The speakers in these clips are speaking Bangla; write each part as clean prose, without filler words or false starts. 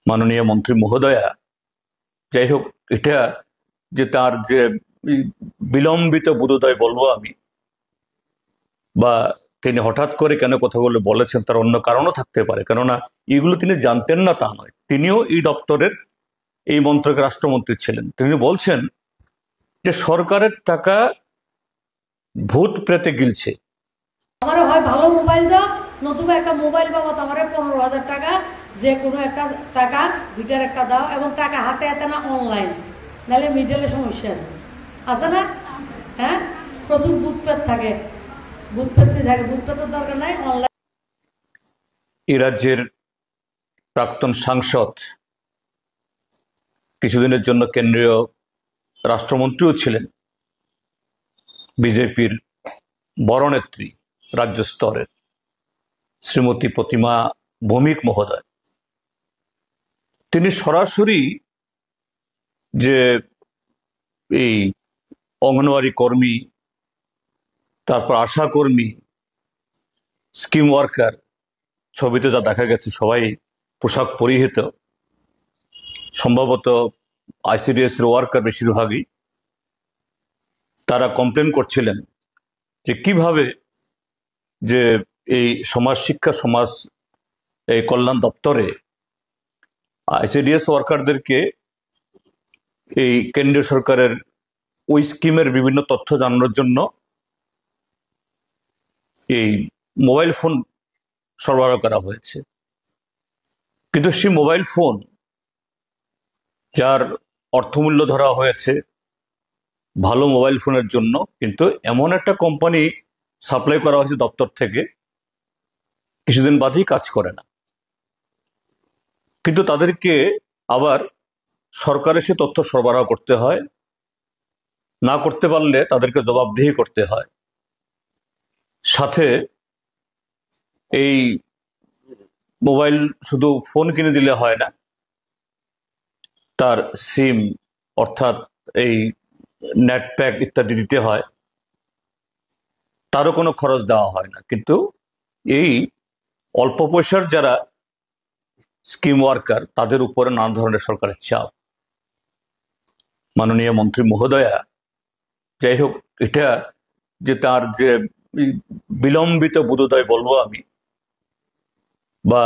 মাননীয় মন্ত্রী মহোদয়া, যাই হোক, এটা যে তার যে বিলম্বিত বোধোদয় বলবো আমি, বা তিনি হঠাৎ করে কেন কথাগুলো বলেছেন তার অন্য কারণও থাকতে পারে, কেননা এগুলো তিনি জানতেন না তা নয়। তিনিও এই দপ্তরের, এই মন্ত্রকের রাষ্ট্রমন্ত্রী ছিলেন। তিনি বলছেন যে সরকারের টাকা ভূত প্রেতে গিলছে। আমার হয় ভালো মোবাইল দাও, নতুবা একটা মোবাইল বাবদ আমার 15,000 টাকা, যে কোনো একটা টাকা দুইটার একটা দাও, এবং টাকা হাতে হাতে না, অনলাইন, নাহলে মিডলে সমস্যা আছে, আছে না? হ্যাঁ, প্রচুর বুথপেট থাকে, বুথপেট থাকে, বুথপেটের দরকার নাই, অনলাইন। এই রাজ্যের প্রাক্তন সাংসদ, কিছুদিনের জন্য কেন্দ্রীয় রাষ্ট্রমন্ত্রীও ছিলেন, বিজেপির বড় নেত্রী রাজ্য স্তরের শ্রীমতী প্রতিমা ভৌমিক মহোদয়, তিনি সরাসরি যে এই অঙ্গনওয়াড়ি কর্মী, তারপর আশা কর্মী, স্কিম ওয়ার্কার, ছবিতে যা দেখা গেছে সবাই পোশাক পরিহিত, সম্ভবত আইসিডিএস এর ওয়ার্কার বেশিরভাগই, তারা কমপ্লেন করছিলেন যে কিভাবে যে এই সমাজ শিক্ষা, সমাজ এই কল্যাণ দপ্তরে আইসিডিএস ওয়ার্কারদেরকে এই কেন্দ্রীয় সরকারের ওই স্কিমের বিভিন্ন তথ্য জানানোর জন্য এই মোবাইল ফোন সরবরাহ করা হয়েছে। কিন্তু সেই মোবাইল ফোন, যার অর্থমূল্য ধরা হয়েছে ভালো মোবাইল ফোনের জন্য, কিন্তু এমন একটা কোম্পানি সাপ্লাই করা হয়েছে দপ্তর থেকে, কিছুদিন বাদেই কাজ করে না। কিন্তু তাদেরকে আবার সরকারের সে তথ্য সরবরাহ করতে হয়, না করতে পারলে তাদেরকে জবাবদিহি করতে হয়। সাথে এই মোবাইল শুধু ফোন কিনে দিলে হয় না, তার সিম অর্থাৎ এই নেট প্যাক ইত্যাদি দিতে হয়, তারও কোনো খরচ দেওয়া হয় না। কিন্তু এই অল্প পয়সার যারা স্কিম ওয়ার্কার, তাদের উপরে নানা ধরনের সরকারের চাপ। মাননীয় মন্ত্রী মহোদয়া, যাই হোক, এটা যে তার যে বিলম্বিত বোধোদয় বলবো আমি, বা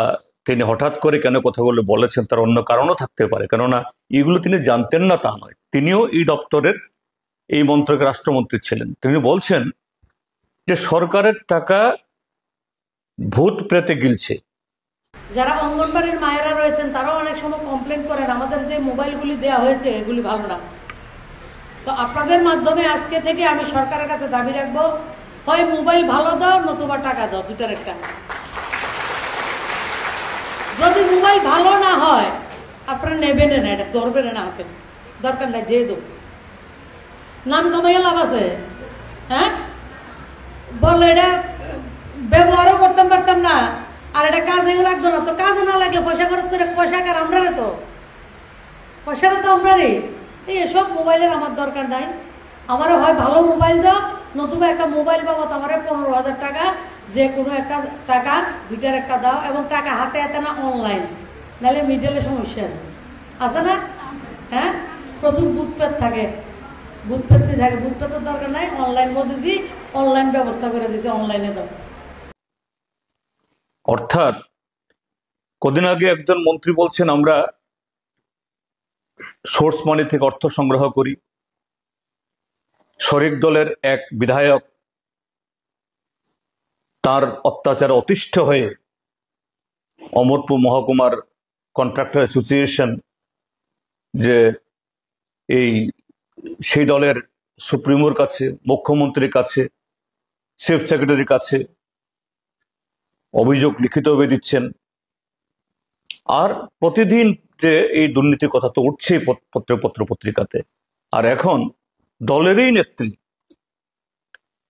তিনি হঠাৎ করে কেন কথাগুলো বলেছেন তার অন্য কারণও থাকতে পারে, কেননা এগুলো তিনি জানতেন না তা নয়। তিনিও এই দপ্তরের, এই মন্ত্রকের রাষ্ট্রমন্ত্রী ছিলেন। তিনি বলছেন যে সরকারের টাকা ভূত প্রেতে গিলছে। যারা অঙ্গনবাড়ির মায়েরা রয়েছেন তারাও অনেক সময় কমপ্লেন করেন আমাদের যে মোবাইলগুলি দেওয়া হয়েছে এগুলি ভালো না। তো আপনাদের মাধ্যমে আজকে থেকে আমি সরকারের কাছে দাবি রাখবো, হয় মোবাইল ভালো দাও, নতুবা টাকা দাও, দুটার একটা। যদি মোবাইল ভালো না হয় আপনারা নেবেন না, এটা ধরবেন না হাতে, দরকার নাই, যে দেব নাম কামাইয়া লাভ আছে। হ্যাঁ, বললো এটা ব্যবহারও করতাম পারতাম না, আর এটা কাজেও লাগতো না। তো কাজে না লাগে পয়সা খরচ করে, পয়সা কার? আমরা রে, তো পয়সাটা তো আমরা রে। এসব মোবাইলের আমার দরকার নাই। আমারও হয় ভালো মোবাইল দাও, নতুবা একটা মোবাইল বাবদ আমার 15,000 টাকা, যে কোনো একটা টাকা দুইটার একটা দাও, এবং টাকা হাতে হাতে না, অনলাইন, নাহলে মিডলে সমস্যা আছে, আছে না? হ্যাঁ, প্রচুর বুথপেট থাকে, বুথপেট থাকে, বুথপেটের দরকার নাই, অনলাইন মোদিজি অনলাইন ব্যবস্থা করে দিয়েছে, অনলাইনে দাও। অর্থাৎ কদিন আগে একজন মন্ত্রী বলছেন আমরা সোর্স মানি থেকে অর্থ সংগ্রহ করি। শরিক দলের এক বিধায়ক তার অত্যাচারে অতিষ্ঠ হয়ে অমরপুর মহকুমার কন্ট্রাক্টর অ্যাসোসিয়েশন, যে সেই দলের সুপ্রিমোর কাছে, মুখ্যমন্ত্রীর কাছে, চিফ সেক্রেটারির কাছে অভিযোগ লিখিতভাবে দিচ্ছেন। আর প্রতিদিন যে এই দুর্নীতির কথা তো উঠছেই পত্র পত্রিকাতে। আর এখন দলেরই নেত্রী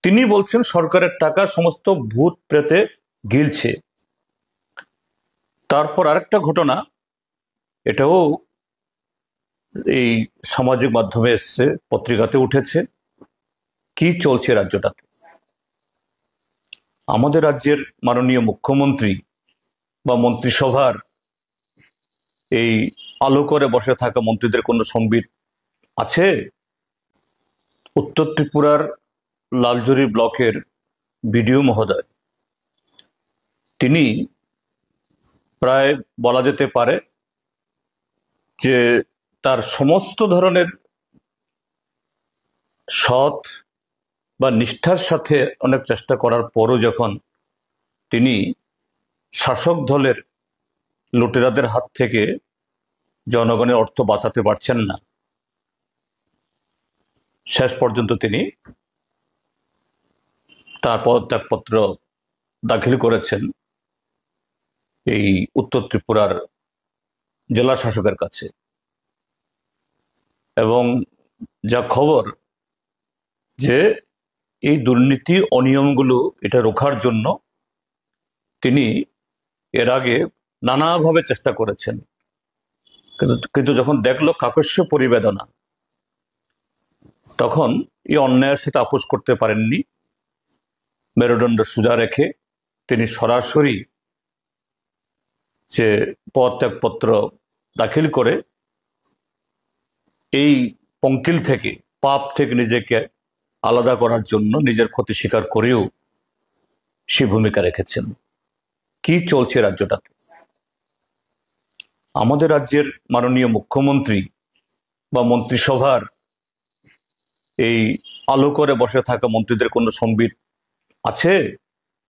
তিনি বলছেন সরকারের টাকা সমস্ত ভূত প্রেতে গিলছে। তারপর আরেকটা ঘটনা, এটাও এই সামাজিক মাধ্যমে এসছে, পত্রিকাতে উঠেছে। কি চলছে রাজ্যটাতে? আমাদের রাজ্যের মাননীয় মুখ্যমন্ত্রী বা মন্ত্রিসভার এই আলো করে বসে থাকা মন্ত্রীদের কোনো সম্বিত আছে? উত্তর ত্রিপুরার লালজুরি ব্লকের বিডিও মহোদয়, তিনি প্রায় বলা যেতে পারে যে তার সমস্ত ধরনের সৎ বা নিষ্ঠার সাথে অনেক চেষ্টা করার পরও যখন তিনি শাসক দলের লুটেরাদের হাত থেকে জনগণের অর্থ বাঁচাতে পারছেন না, শেষ পর্যন্ত তিনি তার পদত্যাগপত্র দাখিল করেছেন এই উত্তর ত্রিপুরার জেলা শাসকের কাছে। এবং যা খবর যে এই দুর্নীতি অনিয়মগুলো এটা রোখার জন্য তিনি এর আগে নানাভাবে চেষ্টা করেছেন, কিন্তু যখন দেখলো কাকস্য পরিবেদনা, তখন এই অন্যায়ের সাথে আপোষ করতে পারেননি। মেরুদণ্ড সোজা রেখে তিনি সরাসরি যে পদত্যাগপত্র দাখিল করে এই পঙ্কিল থেকে, পাপ থেকে নিজেকে আলাদা করার জন্য নিজের ক্ষতি স্বীকার করেও সে ভূমিকা রেখেছেন। কি চলছে রাজ্যটাতে? আমাদের রাজ্যের মাননীয় মুখ্যমন্ত্রী বা মন্ত্রিসভার এই আলো করে বসে থাকা মন্ত্রীদের কোনো সম্বিত আছে?